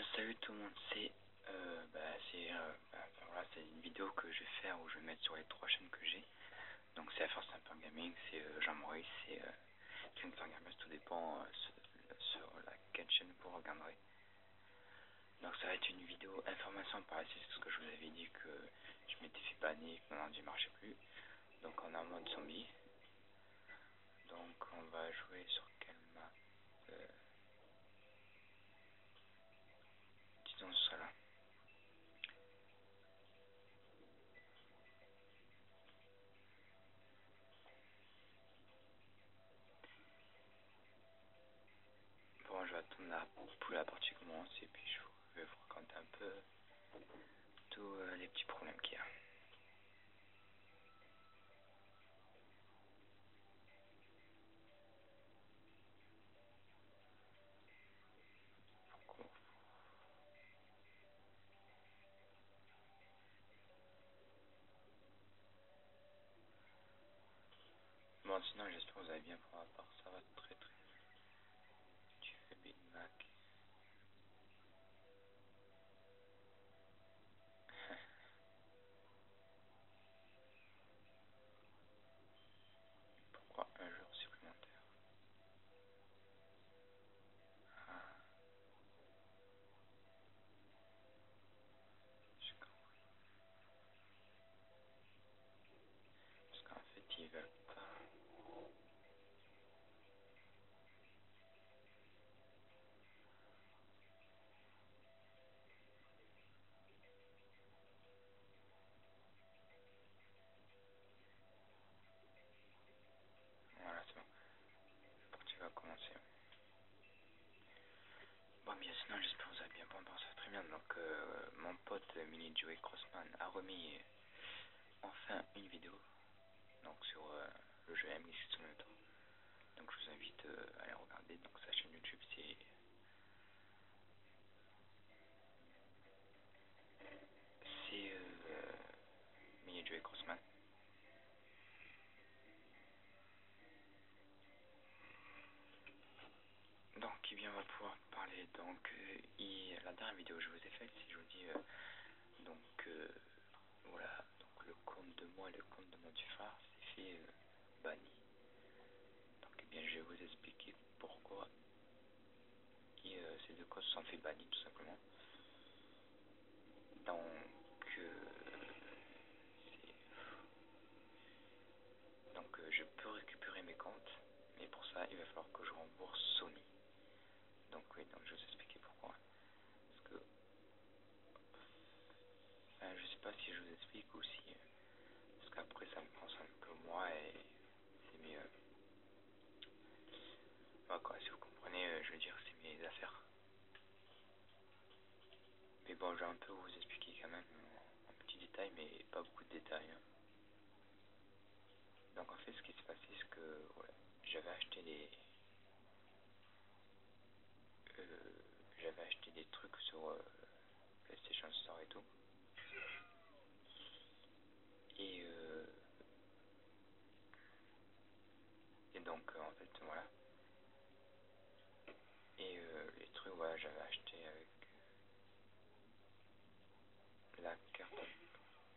bien salut tout le monde, voilà, c'est une vidéo que je vais faire où je vais mettre sur les 3 chaînes que j'ai. Donc c'est First Sniper Gaming, c'est Jean-Maurice, c'est King Gamers, tout dépend sur laquelle chaîne vous regarderez. Donc ça va être une vidéo information par la suite, parce que je vous avais dit que je m'étais fait bannir, que mon ordi ne marchait plus. Donc on est en mode zombie. Donc on va jouer sur quelle map disons cela. Bon, je vais attendre la partie commence et puis je vais vous raconter un peu tous les petits problèmes qu'il y a. Bon, sinon j'espère que vous allez bien pour ma part, ça va très très bien. Tu fais Big Mac. Pourquoi un jour supplémentaire? Ah, j'ai compris. Parce qu'en fait ils veulent pas. Voilà, c'est bon. La partie va commencer. Bon, bien sinon j'espère que vous allez bien pour ma part, ça va très bien. Donc mon pote Mini Joey Crossman a remis enfin une vidéo. Donc sur le jeu MX Simulator. Donc je vous invite à aller regarder. Donc sa chaîne YouTube c'est Mini Joey Crossman. Donc eh bien on va pouvoir parler. Donc la dernière vidéo que je vous ai faite, si je vous dis voilà, donc le compte de moi et le compte de mon petit frère s'est fait banni. Donc eh bien je vais vous expliquer pourquoi ces deux comptes se sont fait bannir tout simplement. Donc je peux récupérer mes comptes, mais pour ça il va falloir que je rembourse Sony. Donc oui, donc je vais vous expliquer pourquoi. Parce que je sais pas si je vous explique ou si parce qu'après ça me concerne que moi et c'est mes quoi, si vous comprenez, je veux dire c'est mes affaires. Mais bon, je vais un peu vous expliquer quand même en petits détails, mais pas beaucoup de détails. Donc en fait ce qui s'est passé c'est que voilà, j'avais acheté des trucs sur PlayStation Store et tout. Et donc en fait voilà. Et les trucs voilà, j'avais acheté avec la carte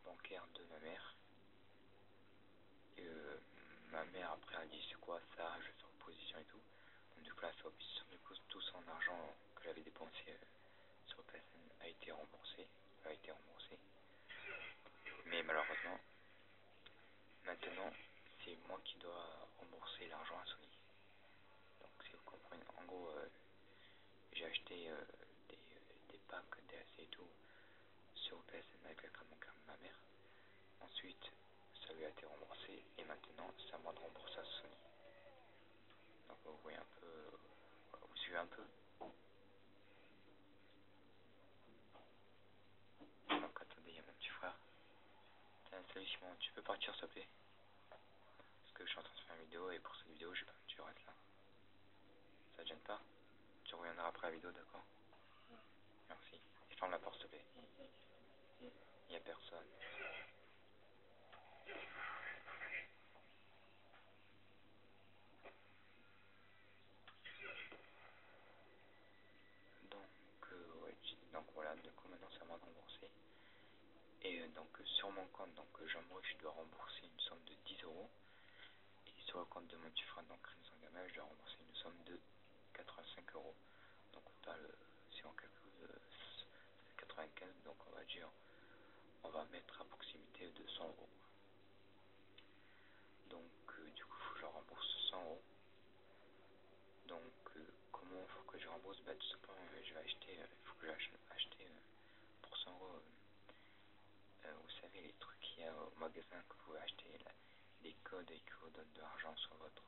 bancaire de ma mère. Et ma mère après a dit c'est quoi ça, je suis en position et tout. Donc du coup la opposition, du coup tout son argent que j'avais dépensé sur PSN a été remboursé. Mais malheureusement, maintenant c'est moi qui dois rembourser l'argent à Sony. Donc si vous comprenez, en gros j'ai acheté des packs DLC et tout sur PSN avec la carte bancaire de ma mère. Ensuite ça lui a été remboursé et maintenant c'est à moi de rembourser à Sony. Donc vous voyez un peu, vous suivez un peu. Donc attendez, il y a mon petit frère. Tiens, salut Simon, tu peux partir s'il te plaît? Parce que je suis en train de faire une vidéo et pour cette vidéo j'ai pas tu restes là. Ça te gêne pas? Tu reviendras après la vidéo, d'accord? Merci. Et ferme la porte s'il te plaît. Il n'y a personne. Donc ouais, Et donc sur mon compte, donc Jean-Maurice, je dois rembourser une somme de 10 €. Et sur le compte de mon petit frère, donc Crimson Gamma, je dois rembourser une somme de 85 €. Donc au total, si on calcule, ça fait 95, donc on va dire, on va mettre à proximité de 100 €. Donc du coup, il faut que je rembourse 100 €. Donc comment il faut que je rembourse? Bah tout simplement, je vais acheter, il faut que j'achète acheter pour 100 €. Vous savez les trucs qu'il y a au magasin que vous pouvez acheter, là, des codes et qui vous donnent de l'argent sur votre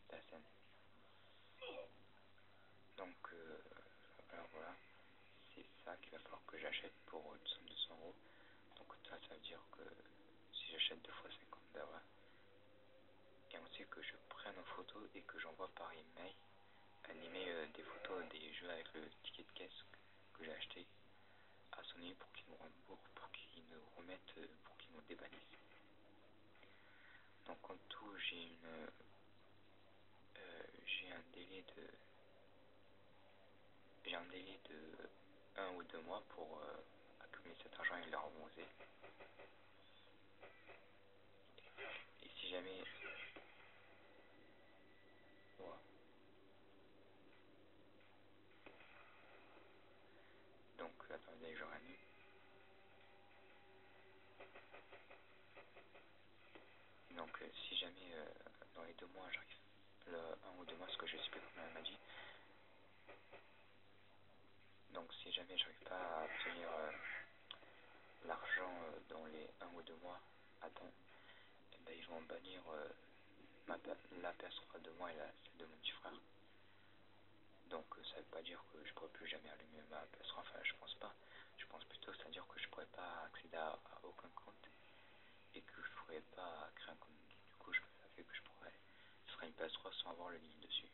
PSN. Donc alors voilà, c'est ça qu'il va falloir que j'achète pour une somme de 100 €. Donc ça veut dire que si j'achète 2 fois 50, ben voilà. Et ensuite que je prenne en photo et que j'envoie par email animer des photos des jeux avec le ticket de caisse que j'ai acheté à Sony pour qu'ils nous remboursent, pour qu'ils nous remettent, pour qu'ils nous débannissent. Donc en tout, j'ai un délai de 1 ou 2 mois pour accumuler cet argent et le rembourser. Et si jamais voilà. Donc attendez, j'aurai mis. Donc si jamais dans les 2 mois j'arrive, le 1 ou 2 mois, ce que je sais plus comment elle m'a dit. Donc si jamais j'arrive pas à obtenir l'argent dans les 1 ou 2 mois à temps, eh ben, ils vont bannir la PS3 de moi et celle de mon petit frère. Donc ça veut pas dire que je pourrais plus jamais allumer ma PS3, enfin je pense pas. Je pense plutôt que ça veut dire que je pourrais pas accéder à aucun compte et que je pourrais pas créer un compte. Du coup ça fait que ce sera une PS3 sans avoir le lien dessus.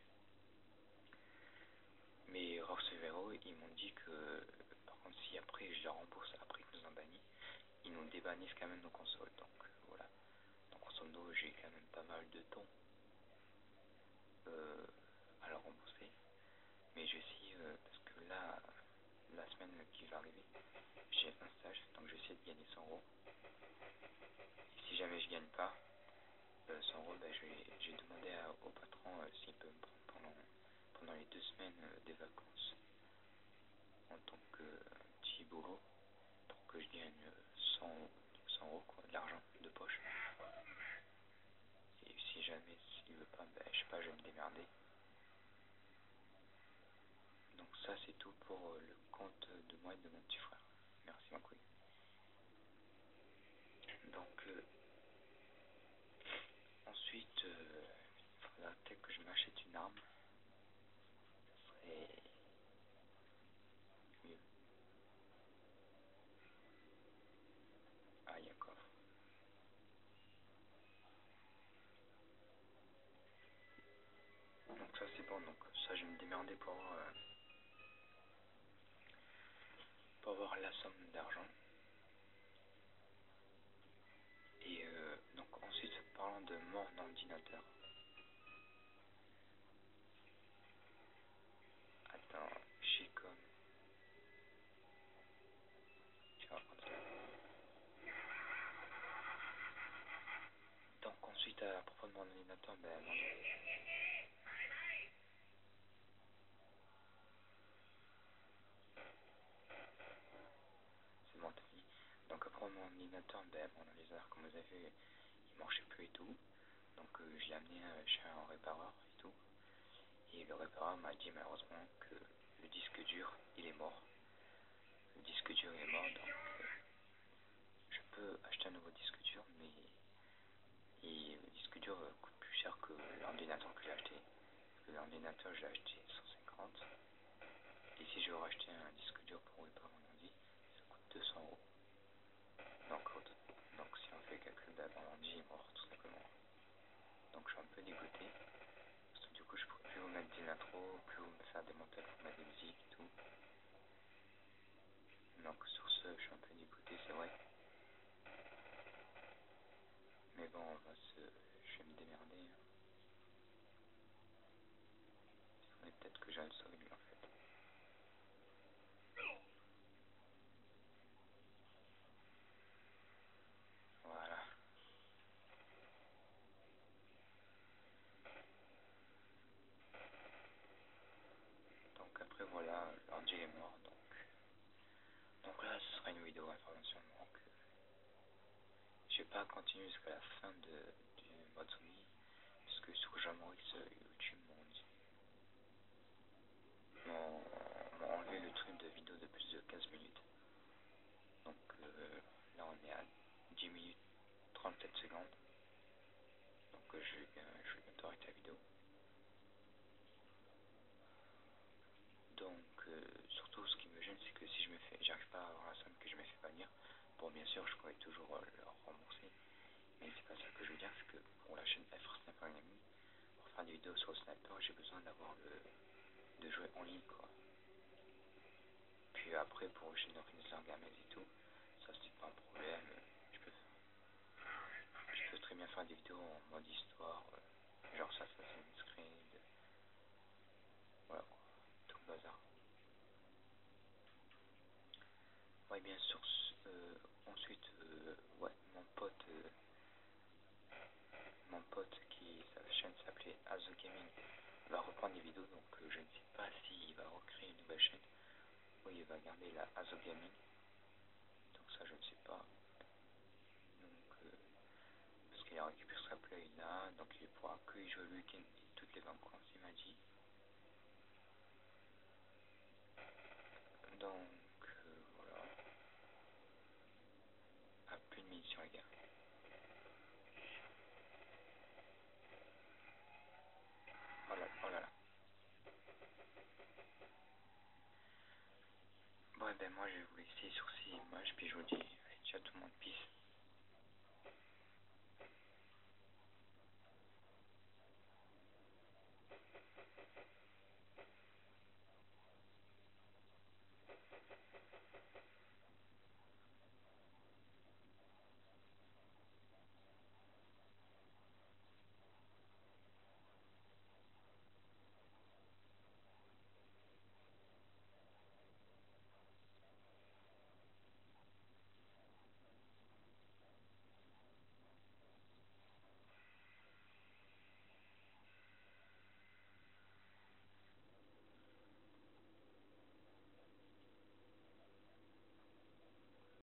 Mais Ross et Vero, ils m'ont dit que par contre si après je les rembourse après qu'ils nous ont banni, ils nous débannissent quand même nos consoles. Donc voilà. Donc en somme j'ai quand même pas mal de temps à le rembourser. Mais je vais essayer parce que là, la semaine qui va arriver, j'ai un stage, donc je vais essayer de gagner 100 €. Et si jamais je gagne pas 100 €, ben, j'ai demandé au patron s'il peut me prendre pendant les 2 semaines des vacances en tant que petit boulot pour que je gagne 100 € quoi, de l'argent de poche. Et si jamais s'il veut pas, ben, je sais pas, je vais me démerder. Donc ça c'est tout pour le compte de moi et de mon petit frère. Merci beaucoup. Donc ensuite, il faudra peut-être que je m'achète une arme. Ça serait mieux. Ah, Yakov. Donc ça c'est bon, donc ça je vais me démerder pour avoir la somme d'argent. Et donc ensuite, parlant de mon ordinateur. Attends, Chicom. Tu vas prendre ça. Donc ensuite, à propos de mon ordinateur, ben c'est bon, t'as dit. Donc à propos de mon ordinateur, ben mon ordinateur, comme vous avez vu, il marchait plus et tout. Donc je l'ai amené chez un répareur et tout. Et le répareur m'a dit malheureusement que le disque dur, il est mort. Le disque dur est mort, donc je peux acheter un nouveau disque dur, mais le disque dur coûte plus cher que l'ordinateur que j'ai acheté. Parce que l'ordinateur, j'ai acheté 150. Et si je veux racheter un disque dur pour réparer mon ordi, ça coûte 200 €. Donc si on fait le calcul, ben, mon ordi est mort, tout simplement. Donc je suis un peu dégoûté. Parce que du coup, je pourrais plus vous mettre des intros, plus vous me faire des montages pour mettre des musiques et tout. Donc sur ce, je suis un peu dégoûté, c'est vrai. Mais bon, je vais me démerder. Il faudrait peut-être que j'aille sauver lui en fait. vidéo information, donc je vais pas continuer jusqu'à la fin du mode zombie, parce que sur Jamorix YouTube m'ont enlevé le truc de vidéo de plus de 15 minutes. Donc là on est à 10 minutes 37 secondes. Donc je vais bientôt arrêter la vidéo. Donc surtout ce qui me gêne, c'est que si j'arrive pas à avoir la somme que je me fais bannir, bon bien sûr je pourrais toujours leur rembourser, mais c'est pas ça que je veux dire, c'est que pour la chaîne FR Sniper Gaming, pour faire des vidéos sur le sniper, j'ai besoin de jouer en ligne quoi. Puis après pour chaîne Rinsler Gaming et tout, ça c'est pas un problème, je peux très bien faire des vidéos en mode histoire, genre ça c'est une Creed, voilà quoi, tout le bazar. Ouais, bien sûr. Ensuite, ouais, mon pote qui sa chaîne s'appelait Azo Gaming va reprendre des vidéos, donc je ne sais pas s'il va recréer une nouvelle chaîne ou il va garder la Azo Gaming. Donc ça, je ne sais pas. Donc parce qu'il a récupéré sa play là, donc il pourra que y jouer le week-end et toutes les vacances, il m'a dit. Donc voilà. Ah, plus de munitions les gars. Oh là, oh là là. Bon, ben moi je vais vous laisser sur ces images, puis je vous dis, allez, ciao tout le monde, peace.